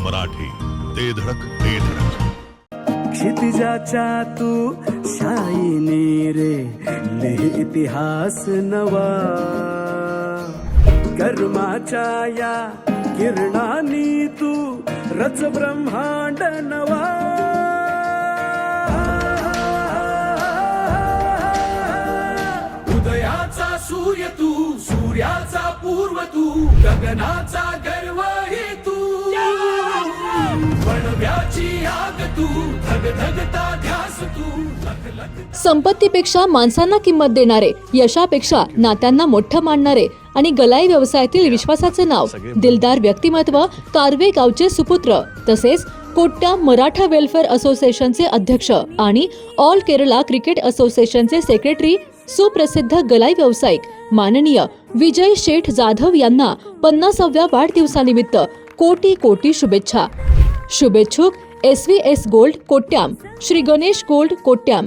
मराठी, ते धडक ते धडक. क्षितिजाच्या तू शाईने रे लिहि इतिहास नवा, कर्माच्या या किरणानी तू रच ब्रह्मांड नवा. उदयाचा सूर्य तू, सूर्याचा पूर्व तू, गगनाचा गर्व हे तू, वणव्याची आग तू, धगधगता ध्यास तू. संपत्तीपेक्षा माणसांना किंमत देणारे, यशापेक्षा नात्यांना मोठं मानणारे आणि गलाई व्यवसायातील विश्वासाचे नाव, दिलदार व्यक्तिमत्व, कारवे गावचे सुपुत्र, तसेच कोट्याम मराठा वेलफेअर असोसिएशनचे अध्यक्ष आणि ऑल केरला क्रिकेट असोसिएशनचे सेक्रेटरी, सुप्रसिद्ध गलाई व्यावसायिक माननीय विजय शेठ जाधव यांना 50व्या वाढदिवसानिमित्त कोटी कोटी शुभेच्छा. शुभेच्छुक SVS gold Kottayam, Shri Ganesh gold Kottayam,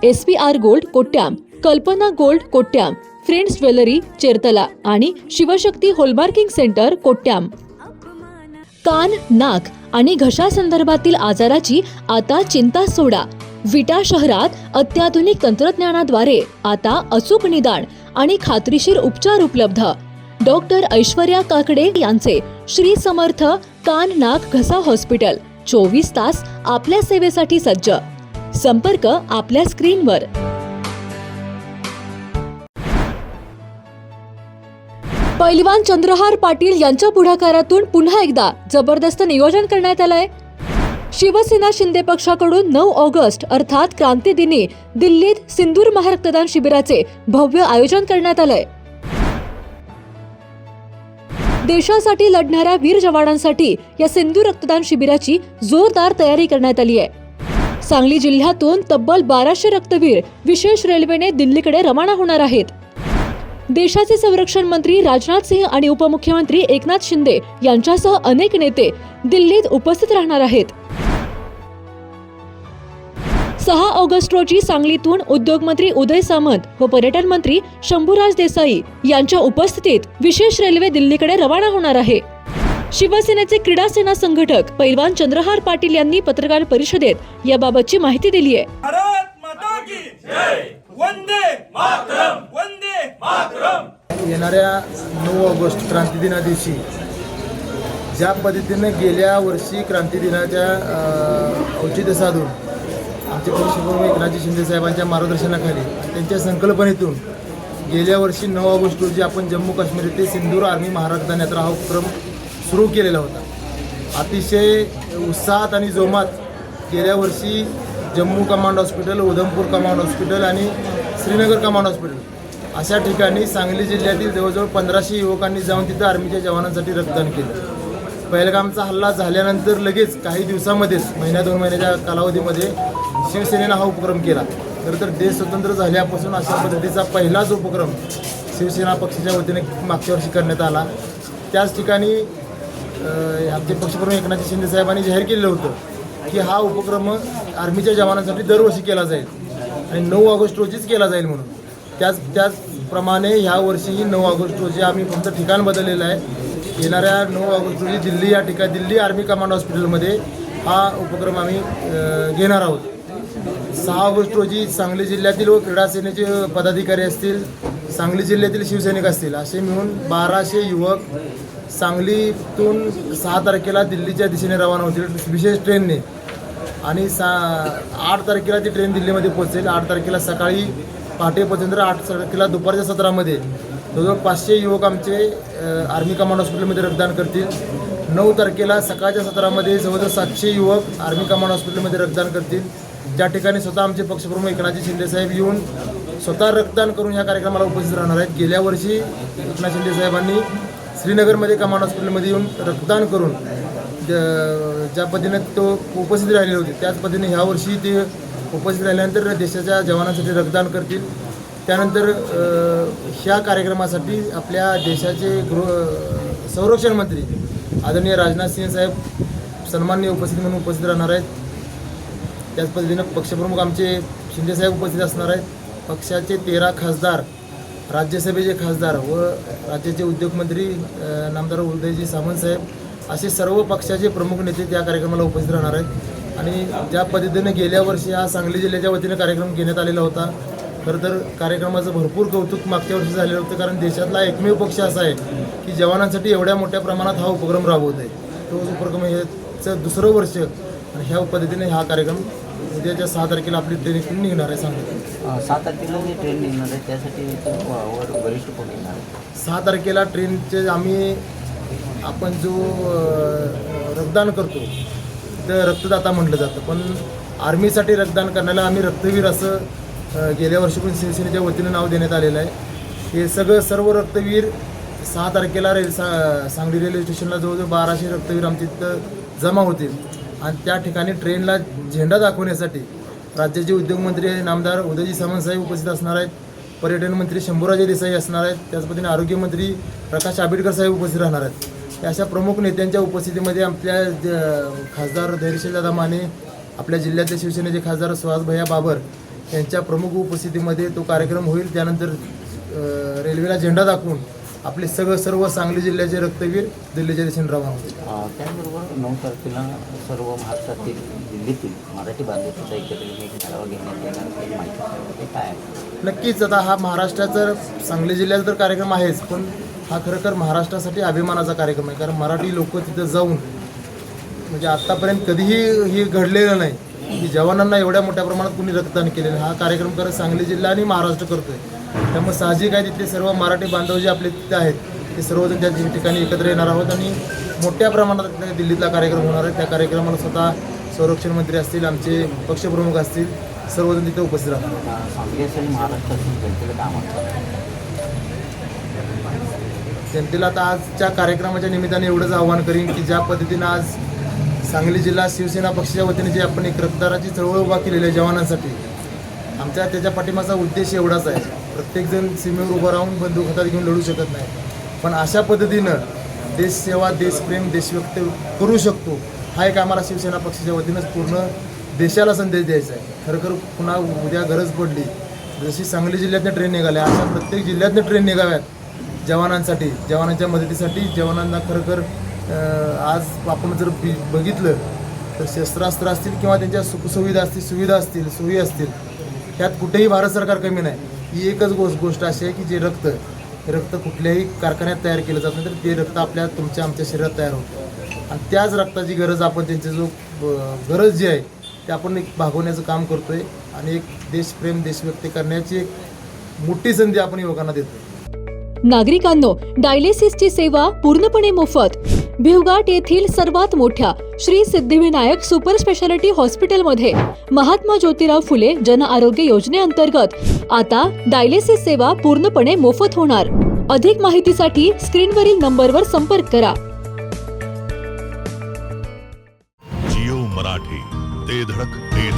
SPR gold Kottayam, Kalpana gold Kottayam, friends jewellery Cherthala आणि शिवशक्ती होलमार्किंग सेंटर कोट्याम. कान, नाक आणि घशासंदर्भातील आजाराची आता चिंता सोडा. विटा शहरात अत्याधुनिक तंत्रज्ञानाद्वारे आता अचूक निदान आणि खात्रीशीर उपचार उपलब्ध. डॉक्टर ऐश्वर्या काकडे यांचे श्री समर्थ कान नाक घसा हॉस्पिटल 24 तास आपल्या सेवेसाठी सज्ज. संपर्क आपल्या स्क्रीनवर. पैलवान चंद्रहार पाटील यांच्या पुढाकारातून पुन्हा एकदा जबरदस्त नियोजन करण्यात आलंय. शिवसेना शिंदे पक्षाकडून 9 ऑगस्ट अर्थात क्रांती दिनी दिल्लीत सिंदूर महारक्तदान शिबिराचे भव्य आयोजन करण्यात आलंय. देशासाठी लढणाऱ्या वीर जवानांसाठी या सिंधू रक्तदान शिबिराची जोरदार तयारी करण्यात आली आहे. सांगली जिल्ह्यातून तब्बल 1200 रक्तवीर विशेष रेल्वेने दिल्लीकडे रवाना होणार आहेत. देशाचे संरक्षण मंत्री राजनाथ सिंह आणि उपमुख्यमंत्री एकनाथ शिंदे यांच्यासह अनेक नेते दिल्लीत उपस्थित राहणार आहेत. 6 ऑगस्ट रोजी सांगलीतून उद्योगमंत्री उदय सामंत व पर्यटन मंत्री शंभूराज देसाई यांच्या उपस्थितीत विशेष रेल्वे दिल्लीकडे रवाना होणार आहे. शिवसेनेचे क्रीडा सेना संघटक पैलवान चंद्रहार पाटील यांनी पत्रकार परिषदेत याबाबतची माहिती दिली आहे. येणाऱ्या 9 ऑगस्ट क्रांती दिना दिवशी ज्या पद्धतीने गेल्या वर्षी क्रांती दिनाच्या औचित्य साधून आमचे पक्षप्रमुख एकनाथजी शिंदे साहेबांच्या मार्गदर्शनाखाली त्यांच्या संकल्पनेतून गेल्या वर्षी 9 ऑगस्ट रोजी आपण जम्मू काश्मीर येथे सिंदूर आर्मी महारक्तदान यात्रा हा उपक्रम सुरू केलेला होता. अतिशय उत्साहात आणि जोमात गेल्या वर्षी Jammu command hospital, Udhampur command hospital आणि श्रीनगर कमांड हॉस्पिटल अशा ठिकाणी सांगली जिल्ह्यातील जवळजवळ 1500 युवकांनी जाऊन तिथं आर्मीच्या जवानांसाठी रक्तदान केलं. पहलगामचा हल्ला झाल्यानंतर लगेच काही दिवसामध्येच, महिन्या-2 महिन्याच्या कालावधीमध्ये शिवसेनेनं हा उपक्रम केला. तर देश स्वतंत्र झाल्यापासून अशा पद्धतीचा पहिलाच उपक्रम शिवसेना पक्षाच्या वतीने मागच्या वर्षी करण्यात आला. त्याच ठिकाणी आमचे पक्षप्रमुख एकनाथ शिंदे साहेबांनी जाहीर केलेलं होतं की हा उपक्रम आर्मीच्या जवानांसाठी दरवर्षी केला जाईल आणि 9 ऑगस्ट रोजीच केला जाईल म्हणून. त्याचप्रमाणे ह्या वर्षीही 9 ऑगस्ट रोजी आम्ही फक्त ठिकाण बदललेलं आहे. येणाऱ्या 9 ऑगस्ट रोजी दिल्ली या ठिकाणी दिल्ली आर्मी कमांड हॉस्पिटलमध्ये हा उपक्रम आम्ही घेणार आहोत. 6 ऑगस्ट रोजी सांगली जिल्ह्यातील व क्रीडा सेनेचे पदाधिकारी असतील, सांगली जिल्ह्यातील शिवसैनिक असतील, असे मिळून 1200 युवक सांगलीतून 6 तारखेला दिल्लीच्या दिशेने रवाना होतील विशेष ट्रेनने आणि 8 तारखेला ती ट्रेन दिल्लीमध्ये पोहोचेल. 8 तारखेला सकाळी पहाटे पोहोचेल. 8 तारखेला दुपारच्या सत्रामध्ये जवळजवळ 500 युवक आमचे आर्मी कमांड हॉस्पिटलमध्ये रक्तदान करतील. 9 तारखेला सकाळच्या सत्रामध्ये जवळजवळ 700 युवक आर्मी कमांड हॉस्पिटलमध्ये रक्तदान करतील. त्या ठिकाणी स्वतः आमचे पक्षप्रमुख एकनाथजी शिंदे साहेब येऊन स्वतः रक्तदान करून ह्या कार्यक्रमाला उपस्थित राहणार आहेत. गेल्या वर्षी एकनाथ शिंदे साहेबांनी श्रीनगरमध्ये कमांड हॉस्पिटलमध्ये येऊन रक्तदान करून ज्या पद्धतीने तो उपस्थित राहिले होते त्याच पद्धतीने ह्या वर्षी ते उपस्थित राहिल्यानंतर देशाच्या जवानांसाठी रक्तदान करतील. त्यानंतर ह्या कार्यक्रमासाठी आपल्या देशाचे संरक्षण मंत्री आदरणीय राजनाथ सिंह साहेब सन्माननीय उपस्थित म्हणून उपस्थित राहणार आहेत. त्याच पद्धतीनं पक्षप्रमुख आमचे शिंदे साहेब उपस्थित असणार आहेत. पक्षाचे 13 खासदार, राज्यसभेचे खासदार व राज्याचे उद्योगमंत्री नामदार उदयजी सामंत साहेब असे सर्व पक्षाचे प्रमुख नेते त्या कार्यक्रमाला उपस्थित राहणार आहेत. आणि ज्या पद्धतीने गेल्या वर्षी हा सांगली जिल्ह्याच्या वतीने कार्यक्रम घेण्यात आलेला होता, खरं तर कार्यक्रमाचं भरपूर कौतुक मागच्या वर्षी झालेलं होतं, कारण देशातला एकमेव पक्ष असा आहे की जवानांसाठी एवढ्या मोठ्या प्रमाणात हा उपक्रम राबवत आहे. तो उपक्रम हेचं दुसरं वर्ष आणि ह्या पद्धतीने हा कार्यक्रम उद्याच्या 6 तारखेला आपली ट्रेन निघणार आहे सांगली. 7 तारखेला जी ट्रेन निघणार आहे त्यासाठी वरिष्ठ कोण येणार आहे? 6 तारखेला ट्रेनचे आपण जो रक्तदान करतो ते रक्तदाता म्हटलं जातं, पण आर्मीसाठी रक्तदान करण्याला आम्ही रक्तवीर असं गेल्या वर्षी पण शिवसेनेच्या वतीनं नाव देण्यात आलेलं आहे. हे सर्व रक्तवीर 6 तारखेला सांगली रेल्वे स्टेशनला जवळजवळ 1200 रक्तवीर आमच्या तिथं जमा होतील आणि त्या ठिकाणी ट्रेनला झेंडा दाखवण्यासाठी राज्याचे उद्योगमंत्री नामदार उदयजी सामंत साहेब उपस्थित असणार आहेत, पर्यटन मंत्री शंभूराजे देसाई असणार आहेत, त्याच पद्धतीने आरोग्यमंत्री प्रकाश आंबेडकर साहेब उपस्थित राहणार आहेत. या अशा प्रमुख नेत्यांच्या उपस्थितीमध्ये आपल्या खासदार धैर्यशीलदादा माने, आपल्या जिल्ह्यातले शिवसेनेचे खासदार सुहास भैया बाबर यांच्या प्रमुख उपस्थितीमध्ये तो कार्यक्रम होईल. त्यानंतर रेल्वेला झेंडा दाखवून आपले सर्व सांगली जिल्ह्याचे रक्तवीर दिल्लीच्या दिशेने रवाना होतील. त्याचबरोबर 9 तारखेला सर्व महाराष्ट्रातील दिल्लीतील मराठी बांधवांचा एकत्र एक मेळावा घेण्यात येणार ही माहिती सांगितली. काय आहे? नक्कीच आता हा महाराष्ट्राचा सांगली जिल्ह्याचा तर कार्यक्रम आहेच, पण हा खरोखर महाराष्ट्रासाठी अभिमानाचा कार्यक्रम आहे. कारण मराठी लोक तिथं जाऊन म्हणजे आत्तापर्यंत कधीही हे घडलेलं नाही की जवानांना एवढ्या मोठ्या प्रमाणात कुणी रक्तदान केलेलं. हा कार्यक्रम करत सांगली जिल्हा आणि महाराष्ट्र करतोय. त्यामुळे साहजिक आहे तिथले सर्व मराठी बांधव जे आपले तिथे आहेत ते सर्वजण त्या ठिकाणी एकत्र येणार आहोत आणि मोठ्या प्रमाणात दिल्लीतला कार्यक्रम होणार आहे. त्या कार्यक्रमाला स्वतः संरक्षण मंत्री असतील, आमचे पक्षप्रमुख असतील, सर्वजण तिथे उपस्थित राहणार. सांगली असेल महाराष्ट्र असेल जनतेला काय म्हणतात? जनतेला आता आजच्या कार्यक्रमाच्या निमित्ताने एवढंच आव्हान करीन की ज्या पद्धतीनं आज सांगली जिल्हा शिवसेना पक्षाच्या वतीने जे आपण एक रक्तदानाची चळवळ उभा केलेली आहे जवानांसाठी, आमच्या त्याच्या पाठीमागचा उद्देश एवढाच आहे. प्रत्येकजण सीमेवर उभं राहून बंदूक हातात घेऊन लढू शकत नाही, पण अशा पद्धतीनं देशसेवा, देशप्रेम, देशव्यक्त करू शकतो. हा एक आम्हाला शिवसेना पक्षाच्या वतीनंच पूर्ण देशाला संदेश द्यायचा आहे. खरोखर पुन्हा उद्या गरज पडली, जशी सांगली जिल्ह्यातनं ट्रेन निघाल्या अशा प्रत्येक जिल्ह्यातनं ट्रेन निघाव्यात जवानांसाठी, जवानांच्या मदतीसाठी. जवानांना खरोखर आज आपण जर बघितलं तर शस्त्रास्त्र असतील किंवा त्यांच्या सुखसुविधा असतील, सुविधा असतील, सोयी असतील, त्यात कुठेही भारत सरकार कमी नाही. ही एकच गोष्ट अशी आहे की जे रक्त कुठल्याही कारखान्यात तयार केलं जात नाही, तर ते रक्त तुमच्या आमच्या शरीरात तयार होतं आणि त्याच रक्ताची गरज आपण त्यांची गरज जी आहे ते आपण एक भागवण्याचं काम करतोय आणि एक देशप्रेम, देशव्यक्त करण्याची एक मोठी संधी आपण युवकांना देतो. नागरिकांनो, डायलिसिसची सेवा पूर्णपणे मोफत. भिवघाट येथील सर्वात मोठ्या श्री सिद्धिविनायक सुपर स्पेशालिटी हॉस्पिटलमध्ये महात्मा ज्योतिराव फुले जन आरोग्य योजनेअंतर्गत आता डायलिसिस सेवा पूर्णपणे मोफत होणार. अधिक माहितीसाठी स्क्रीनवरील नंबरवर संपर्क करा. जिओ मराठी, ते धडक ते